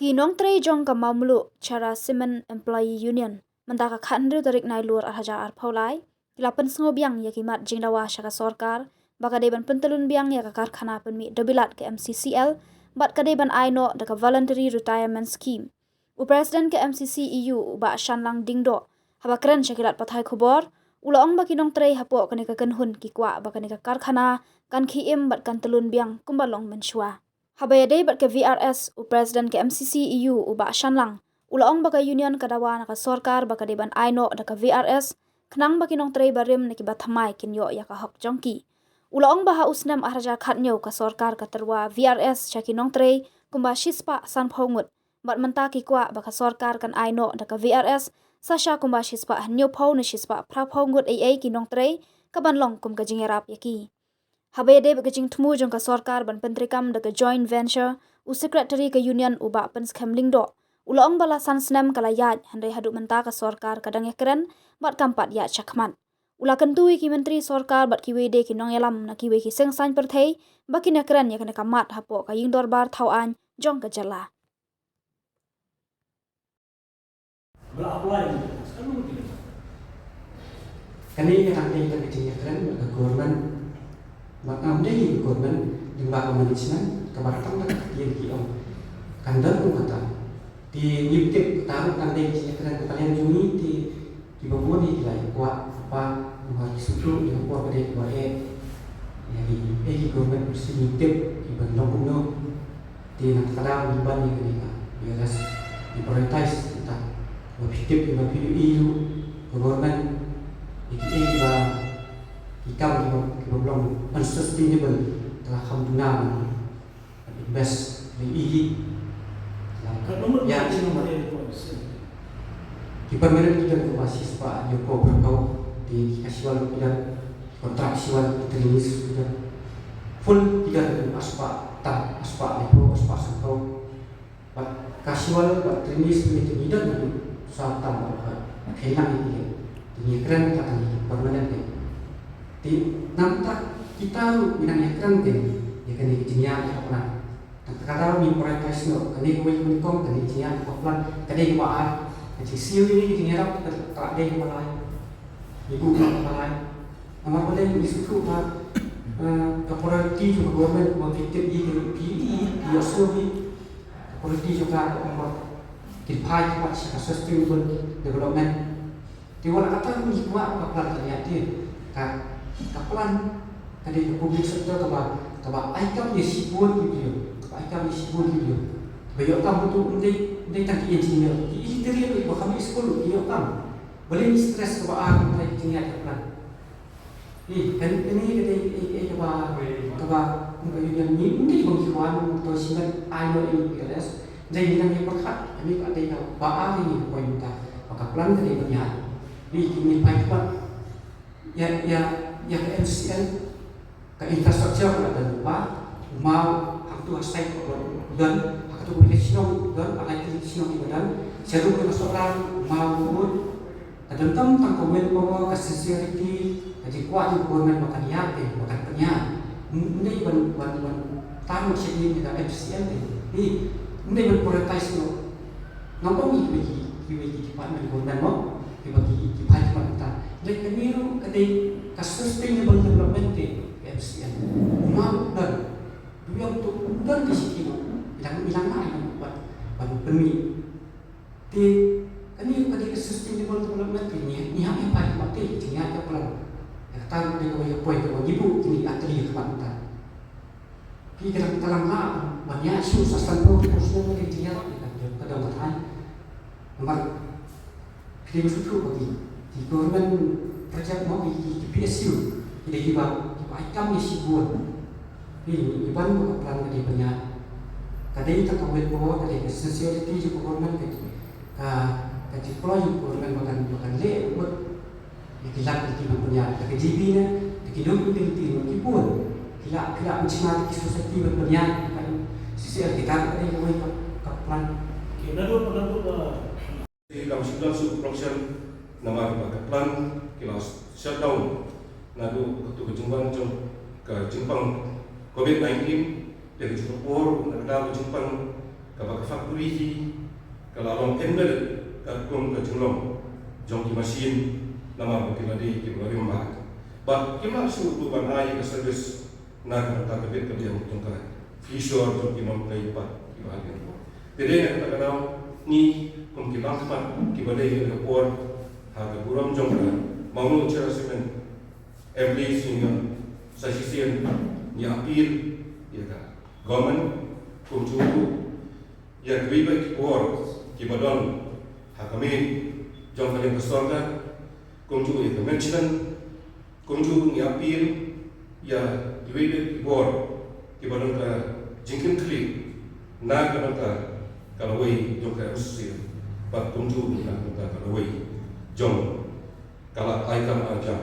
Kinong tre jong ka mamlu cara Cement Employee Union mendaka khandru tarik nai lur arhaja arpaulai kilapan sengo biang ya kimat jingdawa syaka sorkar baka deban pentelun biang ya ka karkhana penmi dobilat ke MCCL bat ka deban aino daka voluntary retirement scheme Presiden ke MCC EU ba shanlang dingdo haba keren syakilat pathai khobor ulaong ba kinong tre hapo kani ka kenhun kikwa ba kani ka karkhana kan khiim bat kan telun biang kumbalong menshua Habaya bat ke VRS Presiden ke MCC EU uba shanlang ulaong baka union kadawa naka sorkar baka deban aino daka VRS kenang baki nong trei barim naki bathamai kinyo ya ka hok jongki ulaong baha usnam ahraja khatnyo ka sorkar ka terwa VRS chaki nong trei kumba shispa san phongut bat menta ki kwa baka sorkar kan aino daka VRS sasha kumba shispa nyo phau na shispa phra phongut ai ki nong trei kabanlong kum ka jingerap yaki Habede bekejing temu jong ka sorkar ban pentrikam daka joint venture u secretary ka union uba penskam lingdo ulaong bala sansnam kala yat handai hadu menta ka sorkar kadang yakren bat kampat ya chakman ula kentui ki menteri sorkar bat kiwede ki nong yalam na kiwe ki sengsan perthei bakin yakren yakne kamat hapo ka ying dorbar thawan jong ka jala kani yang kita kecil yakren ka government maka menjadi korban jumlah management kebaratan tak yang kiam kandang pun kata di nyiptip taruh kandang kira kalian juni di bawah di lain kuat apa buat susu yang kuat pada kuat yang korban mesti nyiptip di bandung kuno di nak kadang di bani mereka biasa diprioritas kita objektif di bawah EU government itu ikam di belum unsustainable telah kemungkinan invest di ini ya di pemerintah kita berbasis Pak Joko berkau di kasiwal kita kontrak siwal terlinis sudah full tidak aspa tak aspa itu aspa sangkau kasiwal terlinis itu tidak saat tambah kehilangan ini keren kata permanent di nampak kita minang yakran kan ya kan dijinya apa kata mi prioritas no kan di kuwi kong kan dijinya apa kan di kuat jadi siu ini dijinya rap tak ada yang lain ibu apa lain nomor boleh disuruh pak kapolri juga government mengkritik di yosobi kapolri juga dipai kuat sustainable development di wala kata mi kuat apa terjadi kan kapan tadi publik sektor kaba aikam yesibun gitu kaba aikam yesibun gitu bayo kam betul ndai tak engineer ini dari itu kami sekolah iyo kam boleh stres kaba tak engineer kapan kan ini kaba yang ini bangkiwan to sinan ayo ini kelas jadi nang perkat ini ada ba ini poin ta maka plan tadi banyak ini pipeline ya ke MCL ke infrastruktur ada lupa mau haktu hastai dan haktu election dan election di badan seru ke soalan mau kadang tang komen bahwa ke sincerity jadi kuat yang komen makan yate makan penyak ini ban tamu sini di MCL ini prioritas no ngomong bagi department government mo bagi department kita jadi keniru kadai sustainable development MCN mau dan dia untuk dan di situ bilang lain buat penmi di kan ini kadai sustainable development ini yang paling penting jadi apa pelan tahu dia kau poin kau ibu ini atli kemantan kita dalam hal banyak isu sastan kursusnya mungkin dia kadang bertanya nomor kita susu bagi di government kerja mau di PSU tidak dibawa ikam yesibun ini iban bukan pelan dari banyak kadai tak kawin bawa kadai sincerity juga government kadai kalau government bahkan le buat dikilat di punya kadai JB nya dikidup di kipun kila mencimati society berbanyak kan sisi kita kadai kawin pelan kita di Kamisudan Subproduction nama plan kila shutdown nadu ketu kejumpan ke Jepang COVID-19 dari Singapura ada kejumpan kaba factory hi kala long embedded ka kum ka jinglong jong ki machine nama ko kiladi ki bari ma ba kima su tu banai ka service na ka ka bet ka yang tong ka ishor jong ki nom kai pa ki ba gen ko tede ka ka ni kum ki bang pa ki bale ka por ha ka buram jong ka maunu chara semen every single sasisian ni apil ya ka government kum chu ya kwi ba ki por ki badon ha kami jong ka yang sorga kum chu ya mention kum chu ni apil ya kwi ba ki por ki badon ka jingkin kli na ka ka kalawai jong ka usia pat kum chu na ka kalawai jong kala aikam ajam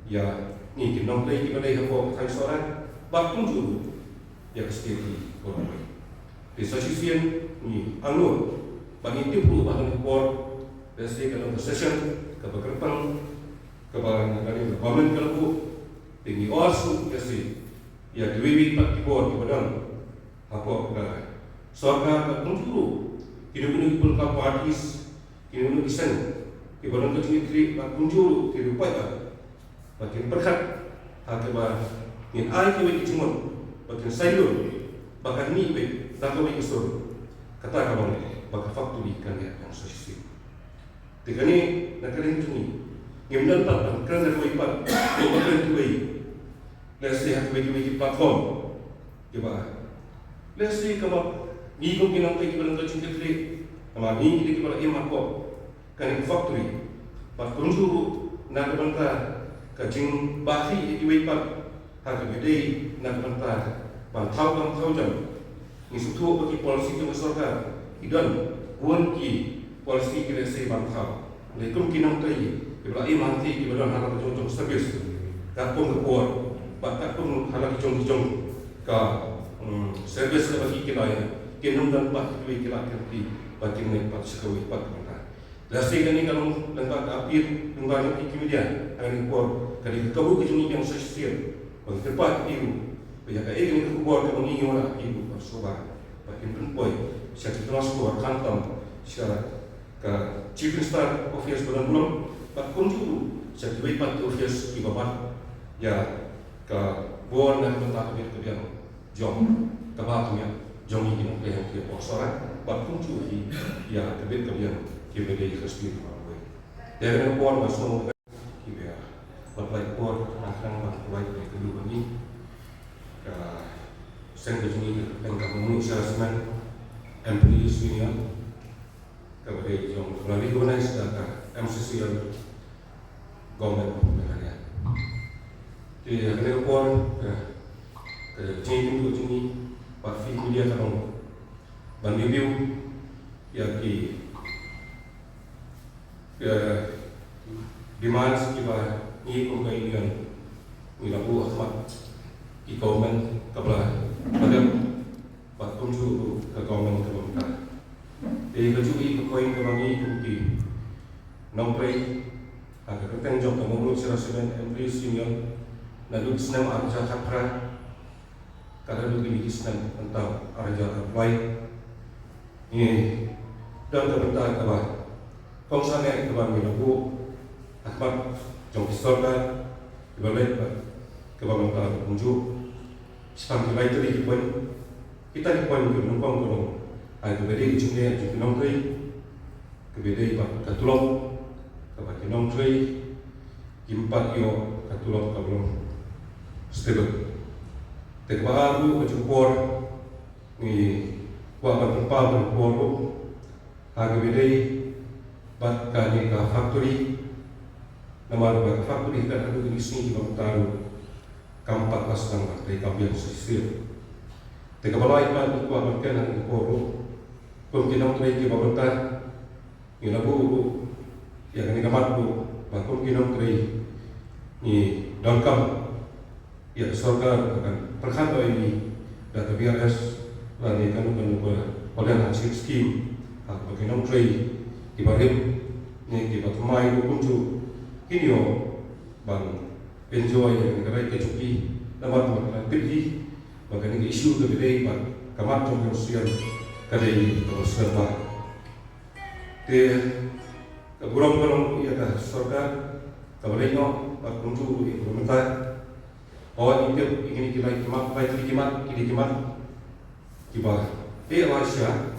ya ni ki nom play ki badai ko thai soran pat kum chu ya kesti ko di sasisian ni anu bagi tipu bahan por dari kalau session ke bekerpang ke bahan dari government kalau tinggi orsu kasi ya diwiwit pak por di badan apa ke sorga ke tunggu hidup pun ka partis hidup isen di badan ke tinggi pak tunggu hidup pak makin perkat hakeba ni ai ke wi cumon makin sayur bahkan ni wi tak kau ikut kata kawan baka factory kan ya yang sosial. Tiga ni nak kering tu ni. Gimana tak kan nak kau ipat kau bakal tu ni. Lesi hak bagi platform. Coba. Lesi kalau ni kau kena pergi ke dalam cinta kiri. Ama ni kita kalau emak kau kan factory. Pas kunjuru nak bentar kacing bahi ipat hak bagi nak bentar pantau jam. Ni suatu bagi polisi ke masyarakat idan buan ki polisi ke rasa bangsa lekum kinang tai ibla imanti ibla hara jong service ka pun por bakat pun hara jong ka service ke bagi kita ya kinung dan pak ki kila kerti bagi naik pat sekawi pat mata lasi ni kalau lengkap apir lengkap ki media ang por kali kabu ke jung yang sosial bang tepat iu ya ka egin ko por ke mangi wala ibu persoba pakin penpoi siap transport kantam siap ka chief star office bulan pak kunjuru siap dipat office di bawah ya ka bon dan bentak ke jom ka batunya jom ini ke yang ke posora pak kunjuru ya ke ke bede khasbi pawe dan bon masuk ki ya bapak por akan bapak ke dulu ni sen ke sini dan kamu sekarang employees union kepada yang melalui organize data MCC dan government of Meghalaya. Jadi akan pun ke jenis itu jenis parti media kalau banding ya ki demands kita ni pengkajian milaku Ahmad di government kebelah pada kunjuru ke government kebelah. Jadi kejui kepoin kebangi bukti nompai agak keteng jom kemudian serasian employees union lalu senam arja kapra kalau dulu senam tentang arja apply ini dan kebentar kebah kongsannya kebangi lagu Ahmad jom distorkan dibalik kebangi kunjuru sepanjang baik tadi kita dipoin ke numpang tolong ada beda jumlah jumlah nomor kebeda ibat katulok kepada nomor impat yo katulok kabelum stable terbaru kecumpur ni kuat berpal berpolo harga beda bat kali ke factory nama ke factory kan ada di sini bang tahu kampat pasang dari kabian sisir. Teka balai pan kuat makan dengan poro. Pemkinam teri babentar. Ina bu yang ini kamat bu. Bakun kinam teri ni dalam ya sorga akan perkhidmatan ini data BRS lani kan oleh hasil skim. Bakun teri di barim ni di batumai bu kuncu kinyo bang enjoy yang negara kecuali nama tu pergi bahkan ini isu kebetulan kamat jom sosial kadai terus serba. Te keburung-burung ia ke sorga kabarino berkunjung di pemerintah. Awak itu ingin kita kimat, baik kimat, kiba. Malaysia,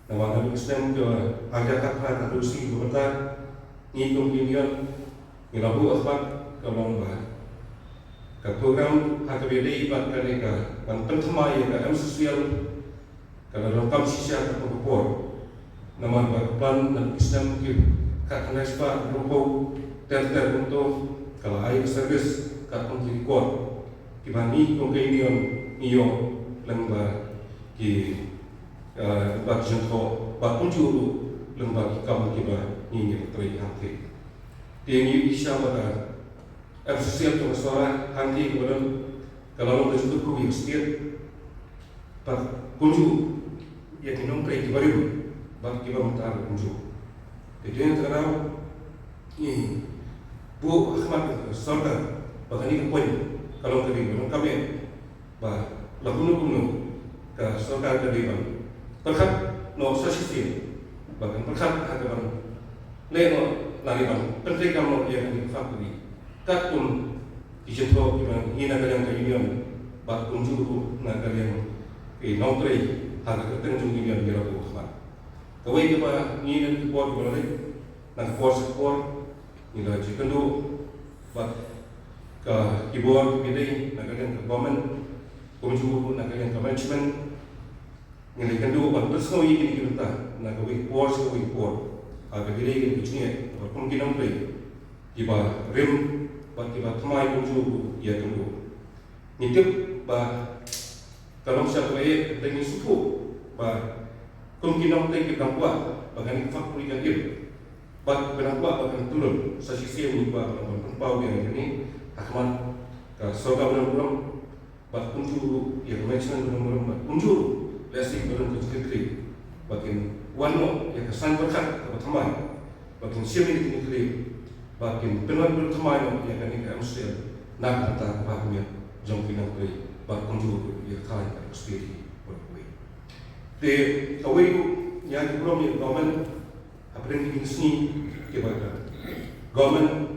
nama Nabi Islam ke agak kata kadusi pemerintah ni kemungkinan ngelabu asbat kalau ke program HKBD ibat kaneka dan pentemai ke sosial kalau dalam sisa ke pokok nama plan dan Islam ke kata nasba rupo ter untuk kalau air servis kat pengkiri kuat kibani kemungkinan niyo lembah ki bak jengko bak punjuru lembah ki kamu kiba ni teri hati ini bisa pada sosial tu masalah hati kepada kalau orang itu kubi setiap bak punju yang minum teri baru bak kiba mentar punju jadi yang terkenal ini bu Ahmad Sorga bahkan ini poin kalau kami bah lakukan ke Sorga tadi bang perkat no sosial bahkan perkat ada bang leno lari bang penting kamu yang difakui kat pun dijentuh bang ini naga yang union bah kunjuru naga yang nongkrei harga ketemu union berapa Ahmad kawai kita ini nanti buat boleh nak force ini lah jika tu bah ke ibuan pilih nagalan ke government kunjung nagalan ke management ngelikan dua buat personal ini kita nak we force agak pilih ke sini kemungkinan play tiba rem buat tiba temai kunjung ia tunggu nitip bah kalau siapa dengan suku bah kemungkinan play kita buat bahkan faktor yang dia bah kenapa bahkan turun sisi ini bah pau yang ini Ahmad ke sorga belum bat kunjuru yang mention belum bat kunjuru lesik belum kecil bagian wano yang kesan berkat ke teman bagian siapa ini kecil bagian penuan berteman yang kan ini Muslim nak hantar bahagia jom pinang kali bat kunjuru yang kali ke Australia berkuih. Di awal yang belum yang government apa yang ini seni kepada government